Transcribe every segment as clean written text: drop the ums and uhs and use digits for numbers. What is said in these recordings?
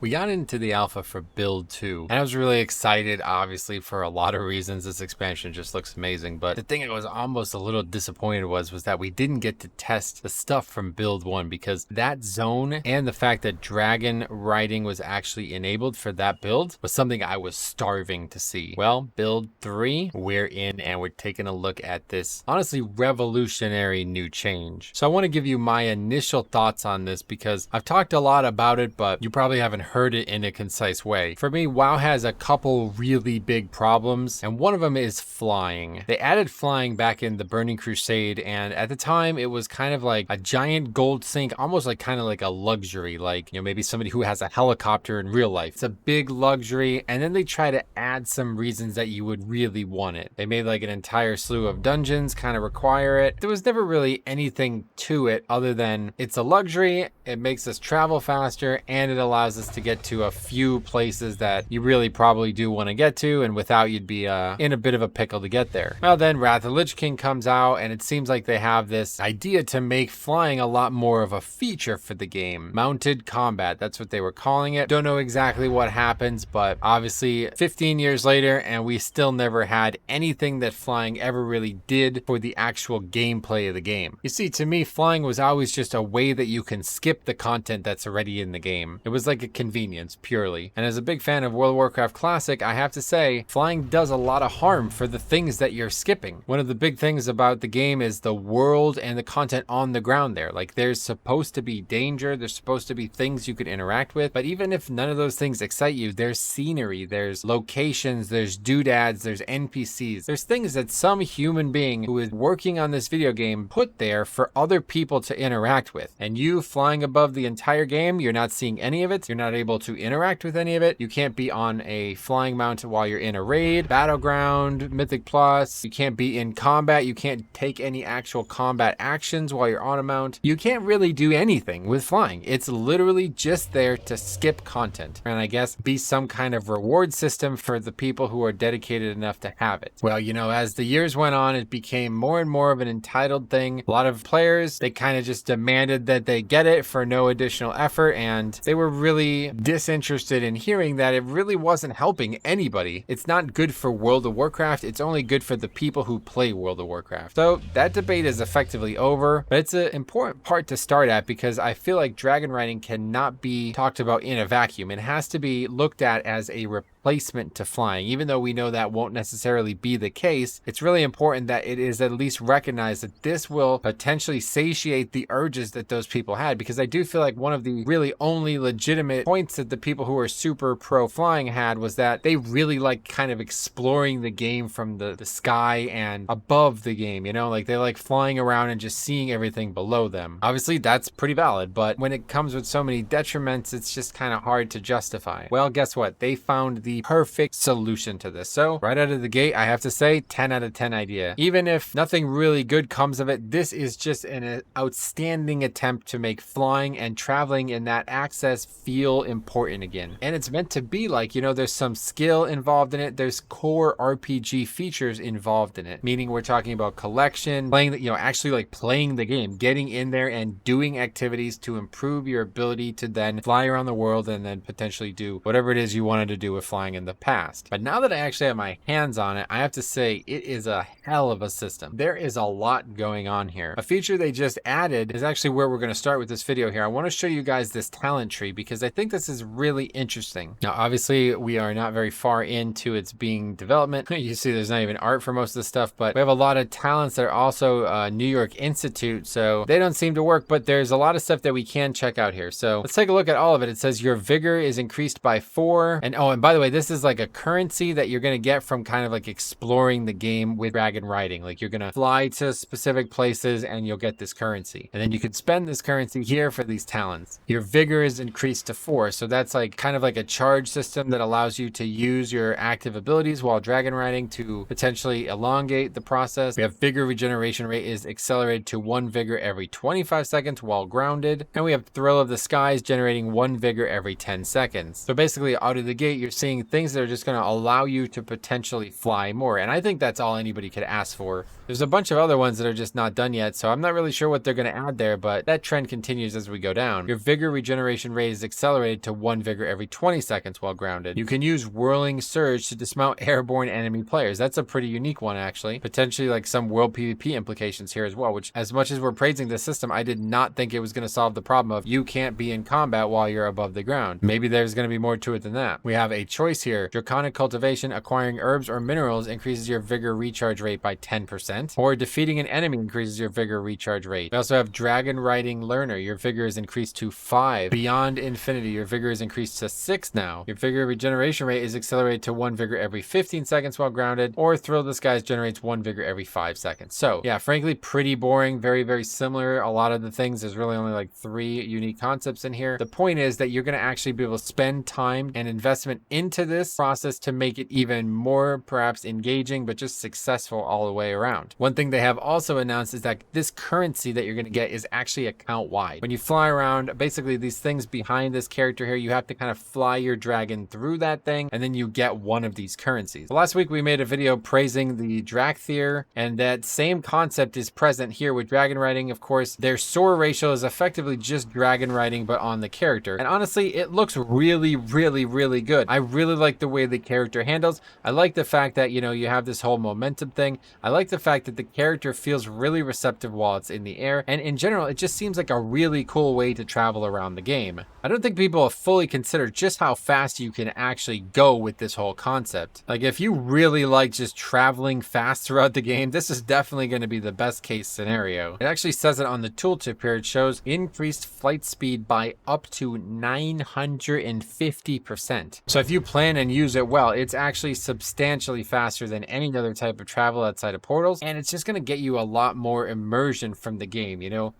We got into the alpha for build 2, and I was really excited, obviously, for a lot of reasons. This expansion just looks amazing, but the thing I was almost a little disappointed was that we didn't get to test the stuff from build 1, because that zone and the fact that dragon riding was actually enabled for that build was something I was starving to see. Well, build 3, we're in, and we're taking a look at this honestly revolutionary new change. So I want to give you my initial thoughts on this because I've talked a lot about it, but you probably haven't heard it in a concise way. For me, WoW has a couple really big problems, and one of them is flying. They added flying back in the Burning Crusade, and at the time it was kind of like a giant gold sink, almost like kind of like a luxury, like, you know, maybe somebody who has a helicopter in real life. It's a big luxury, and then they try to add some reasons that you would really want it. They made like an entire slew of dungeons kind of require it. There was never really anything to it other than it's a luxury, it makes us travel faster, and it allows us to get to a few places that you really probably do want to get to, and without you'd be in a bit of a pickle to get there. Well, then Wrath of Lich King comes out, and it seems like they have this idea to make flying a lot more of a feature for the game. Mounted combat, that's what they were calling it. Don't know exactly what happens, but obviously 15 years later, and we still never had anything that flying ever really did for the actual gameplay of the game. You see, to me, flying was always just a way that you can skip the content that's already in the game. It was like a convenience purely. And as a big fan of World of Warcraft Classic, I have to say, flying does a lot of harm for the things that you're skipping. One of the big things about the game is the world and the content on the ground there. Like, there's supposed to be danger, there's supposed to be things you could interact with, but even if none of those things excite you, there's scenery, there's locations, there's doodads, there's NPCs, there's things that some human being who is working on this video game put there for other people to interact with. And you flying above the entire game, you're not seeing any of it, you're not able to interact with any of it. You can't be on a flying mount while you're in a raid, battleground, mythic plus. You can't be in combat. You can't take any actual combat actions while you're on a mount. You can't really do anything with flying. It's literally just there to skip content, and I guess be some kind of reward system for the people who are dedicated enough to have it. Well, you know, as the years went on, it became more and more of an entitled thing. A lot of players, they kind of just demanded that they get it for no additional effort, and they were really disinterested in hearing that it really wasn't helping anybody. It's not good for World of Warcraft, it's only good for the people who play World of Warcraft. So that debate is effectively over, but it's an important part to start at because I feel like Dragonriding cannot be talked about in a vacuum. It has to be looked at as a replacement to flying. Even though we know that won't necessarily be the case, it's really important that it is at least recognized that this will potentially satiate the urges that those people had, because I do feel like one of the really only legitimate points that the people who are super pro flying had was that they really like kind of exploring the game from the sky and above the game, you know, like they like flying around and just seeing everything below them. Obviously that's pretty valid, but when it comes with so many detriments, it's just kind of hard to justify. Well, guess what? They found the perfect solution to this. So right out of the gate, I have to say 10 out of 10 idea. Even if nothing really good comes of it, this is just an outstanding attempt to make flying and traveling in that access feel important again. And it's meant to be like, you know, there's some skill involved in it. There's core RPG features involved in it, meaning we're talking about collection, playing the, you know, actually like playing the game, getting in there and doing activities to improve your ability to then fly around the world and then potentially do whatever it is you wanted to do with flying in the past. But now that I actually have my hands on it, I have to say it is a hell of a system. There is a lot going on here. A feature they just added is actually where we're going to start with this video here. I want to show you guys this talent tree because I think this is really interesting. Now, obviously, we are not very far into its being development. You see there's not even art for most of the stuff, but we have a lot of talents that are also New York Institute, so they don't seem to work, but there's a lot of stuff that we can check out here. So let's take a look at all of it. It says your vigor is increased by 4. And oh, and by the way, this is like a currency that you're going to get from kind of like exploring the game with dragon riding. Like you're going to fly to specific places and you'll get this currency. And then you can spend this currency here for these talents. Your vigor is increased to 4. So that's like kind of like a charge system that allows you to use your active abilities while dragon riding to potentially elongate the process. We have vigor regeneration rate is accelerated to 1 vigor every 25 seconds while grounded. And we have thrill of the skies generating 1 vigor every 10 seconds. So basically out of the gate, you're seeing being things that are just going to allow you to potentially fly more. And I think that's all anybody could ask for. There's a bunch of other ones that are just not done yet, so I'm not really sure what they're going to add there, but that trend continues as we go down. Your vigor regeneration rate is accelerated to 1 vigor every 20 seconds while grounded. You can use whirling surge to dismount airborne enemy players. That's a pretty unique one, actually. Potentially like some world PvP implications here as well, which, as much as we're praising this system, I did not think it was going to solve the problem of you can't be in combat while you're above the ground. Maybe there's going to be more to it than that. We have a choice here. Draconic cultivation, acquiring herbs or minerals increases your vigor recharge rate by 10%, or defeating an enemy increases your vigor recharge rate. We also have Dragonriding learner. Your vigor is increased to 5. Beyond infinity, your vigor is increased to 6 now. Your vigor regeneration rate is accelerated to 1 vigor every 15 seconds while grounded, or Thrill Disguise generates 1 vigor every 5 seconds. So yeah, frankly, pretty boring. Very, very similar. A lot of the things, there's really only like 3 unique concepts in here. The point is that you're going to actually be able to spend time and investment into this process to make it even more perhaps engaging, but just successful all the way around. One thing they have also announced is that this currency that you're going to get is actually account wide. When you fly around, basically these things behind this character here, you have to kind of fly your dragon through that thing, and then you get one of these currencies. Last week we made a video praising the Drakthir, and that same concept is present here with Dragonriding. Of course, their soar ratio is effectively just Dragonriding, but on the character. And honestly, it looks really, really, really good. I really like the way the character handles. I like the fact that, you know, you have this whole momentum thing. I like the fact that the character feels really receptive while it's in the air. And in general, it just seems like a really cool way to travel around the game. I don't think people have fully considered just how fast you can actually go with this whole concept. Like, if you really like just traveling fast throughout the game, this is definitely going to be the best case scenario. It actually says it on the tooltip here. It shows increased flight speed by up to 950%. So if you plan and use it well, it's actually substantially faster than any other type of travel outside of portals, and it's just going to get you a lot more immersion from the game, you know?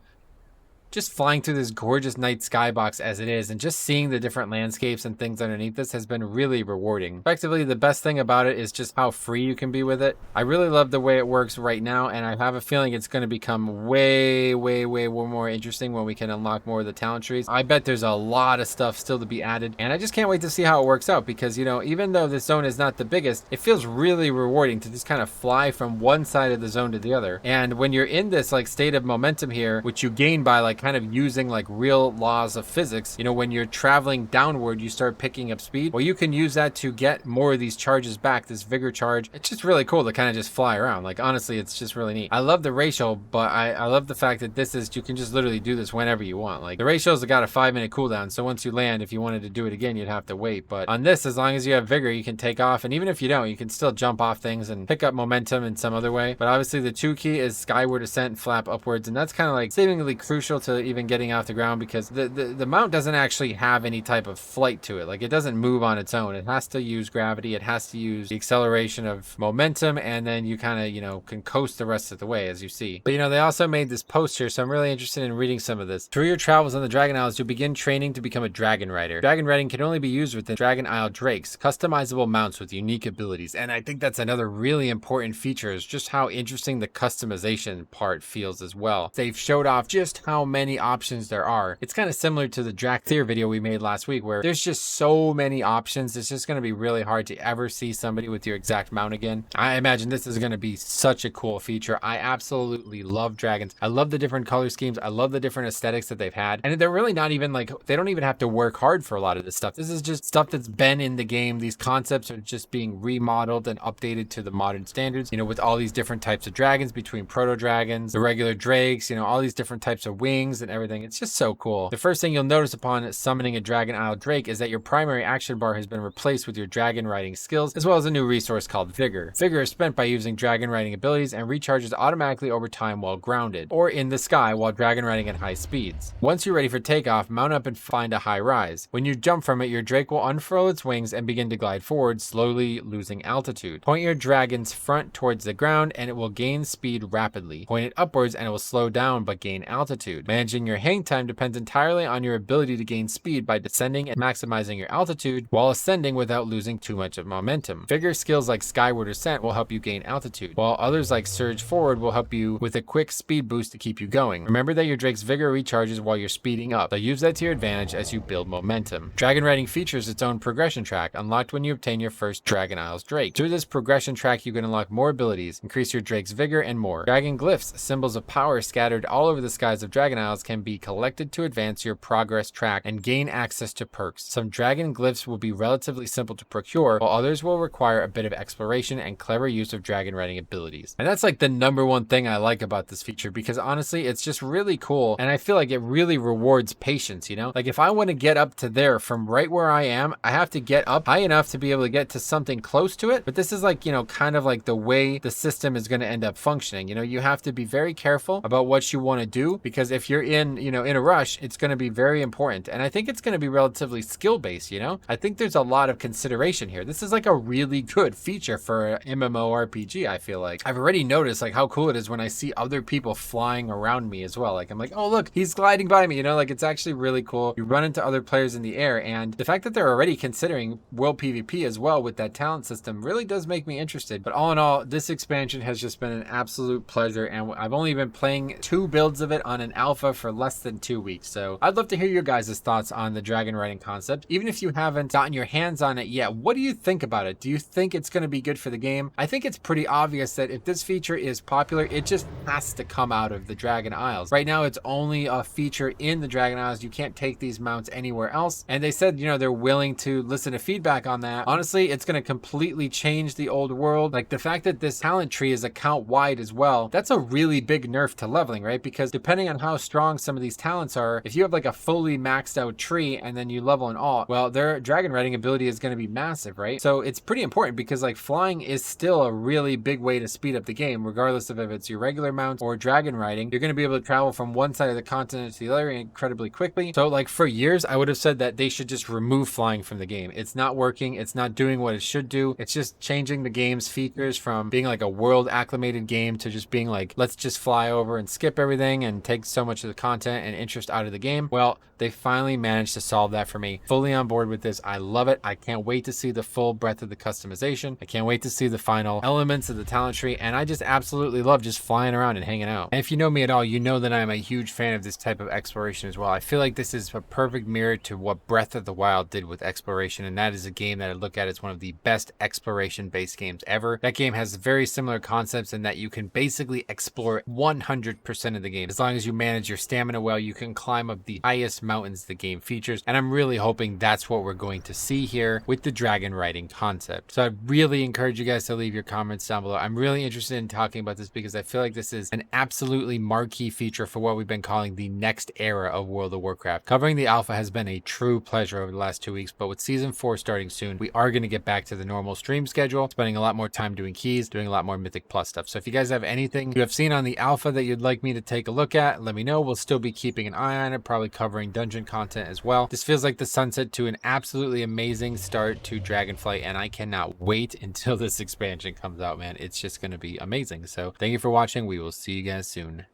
Just flying through this gorgeous night skybox as it is, and just seeing the different landscapes and things underneath this has been really rewarding. Effectively, the best thing about it is just how free you can be with it. I really love the way it works right now, and I have a feeling it's going to become way, way, way more interesting when we can unlock more of the talent trees. I bet there's a lot of stuff still to be added, and I just can't wait to see how it works out, because, you know, even though this zone is not the biggest, it feels really rewarding to just kind of fly from one side of the zone to the other. And when you're in this like state of momentum here, which you gain by like kind of using like real laws of physics, you know, when you're traveling downward, you start picking up speed. Well, you can use that to get more of these charges back, this vigor charge. It's just really cool to kind of just fly around. Like, honestly, it's just really neat. I love the ratio, but I love the fact that this is, you can just literally do this whenever you want. Like, the ratio's got a 5-minute cooldown, so once you land, if you wanted to do it again, you'd have to wait. But on this, as long as you have vigor, you can take off, and even if you don't, you can still jump off things and pick up momentum in some other way. But obviously the 2 key is skyward ascent and flap upwards, and that's kind of like seemingly crucial to even getting off the ground, because the mount doesn't actually have any type of flight to it. Like, it doesn't move on its own. It has to use gravity. It has to use the acceleration of momentum, and then you kind of, you know, can coast the rest of the way, as you see. But, you know, they also made this post here, so I'm really interested in reading some of this. Through your travels on the Dragon Isles, you'll begin training to become a Dragon Rider. Dragon riding can only be used within Dragon Isle Drakes, customizable mounts with unique abilities. And I think that's another really important feature, is just how interesting the customization part feels as well. They've showed off just how many options there are. It's kind of similar to the Drakthir video we made last week, where there's just so many options. It's just going to be really hard to ever see somebody with your exact mount again. I imagine this is going to be such a cool feature. I absolutely love dragons. I love the different color schemes. I love the different aesthetics that they've had. And they're really not even like, they don't even have to work hard for a lot of this stuff. This is just stuff that's been in the game. These concepts are just being remodeled and updated to the modern standards, you know, with all these different types of dragons, between proto dragons, the regular drakes, you know, all these different types of wings and everything. It's just so cool. The first thing you'll notice upon summoning a Dragon Isle Drake is that your primary action bar has been replaced with your dragon riding skills, as well as a new resource called Vigor. Vigor is spent by using dragon riding abilities and recharges automatically over time while grounded, or in the sky while dragon riding at high speeds. Once you're ready for takeoff, mount up and find a high rise. When you jump from it, your Drake will unfurl its wings and begin to glide forward, slowly losing altitude. Point your dragon's front towards the ground and it will gain speed rapidly. Point it upwards and it will slow down but gain altitude. Man, Managing your hang time depends entirely on your ability to gain speed by descending and maximizing your altitude while ascending without losing too much of momentum. Vigor skills like skyward ascent will help you gain altitude, while others like surge forward will help you with a quick speed boost to keep you going. Remember that your Drake's vigor recharges while you're speeding up, so use that to your advantage as you build momentum. Dragonriding features its own progression track, unlocked when you obtain your first Dragon Isles Drake. Through this progression track, you can unlock more abilities, increase your Drake's vigor, and more. Dragon glyphs, symbols of power scattered all over the skies of Dragon Isles, can be collected to advance your progress track and gain access to perks. Some dragon glyphs will be relatively simple to procure, while others will require a bit of exploration and clever use of dragon riding abilities. And that's like the number one thing I like about this feature, because honestly, it's just really cool, and I feel like it really rewards patience, you know? Like if I want to get up to there from right where I am, I have to get up high enough to be able to get to something close to it. But this is like, you know, kind of like the way the system is going to end up functioning. You know, you have to be very careful about what you want to do, because if you're in, you know, in a rush, it's going to be very important. And I think it's going to be relatively skill based, you know? I think there's a lot of consideration here. This is like a really good feature for an MMORPG, I feel like. I've already noticed like how cool it is when I see other people flying around me as well. Like I'm like, oh look, he's gliding by me, you know, like it's actually really cool. You run into other players in the air, and the fact that they're already considering world PvP as well with that talent system really does make me interested. But all in all, this expansion has just been an absolute pleasure, and I've only been playing 2 builds of it on an alpha for less than 2 weeks. So I'd love to hear your guys' thoughts on the dragon riding concept. Even if you haven't gotten your hands on it yet, what do you think about it? Do you think it's going to be good for the game? I think it's pretty obvious that if this feature is popular, it just has to come out of the Dragon Isles. Right now, it's only a feature in the Dragon Isles. You can't take these mounts anywhere else. And they said, you know, they're willing to listen to feedback on that. Honestly, it's going to completely change the old world. Like the fact that this talent tree is account wide as well, that's a really big nerf to leveling, right? Because depending on how strong some of these talents are, if you have like a fully maxed out tree and then you level an alt, well, their dragon riding ability is going to be massive, right? So it's pretty important, because like flying is still a really big way to speed up the game, regardless of if it's your regular mount or dragon riding. You're going to be able to travel from one side of the continent to the other incredibly quickly. So like for years, I would have said that they should just remove flying from the game. It's not working. It's not doing what it should do. It's just changing the game's features from being like a world acclimated game to just being like, let's just fly over and skip everything and take so much of the content and interest out of the game. Well, they finally managed to solve that for me. Fully on board with this. I love it. I can't wait to see the full breadth of the customization. I can't wait to see the final elements of the talent tree, and I just absolutely love just flying around and hanging out. And if you know me at all, you know that I'm a huge fan of this type of exploration as well. I feel like this is a perfect mirror to what Breath of the Wild did with exploration, and that is a game that I look at as one of the best exploration-based games ever. That game has very similar concepts in that you can basically explore 100% of the game. As long as you manage your stamina well, you can climb up the highest mountains the game features, and I'm really hoping that's what we're going to see here with the dragon riding concept. So I really encourage you guys to leave your comments down below. I'm really interested in talking about this because I feel like this is an absolutely marquee feature for what we've been calling the next era of World of Warcraft. Covering the alpha has been a true pleasure over the last 2 weeks, but with season 4 starting soon, we are going to get back to the normal stream schedule, spending a lot more time doing keys, doing a lot more Mythic Plus stuff. So if you guys have anything you have seen on the alpha that you'd like me to take a look at, let me know. We'll still be keeping an eye on it, probably covering dungeon content as well. This feels like the sunset to an absolutely amazing start to Dragonflight, and I cannot wait until this expansion comes out, man. It's just going to be amazing. So thank you for watching. We will see you guys soon.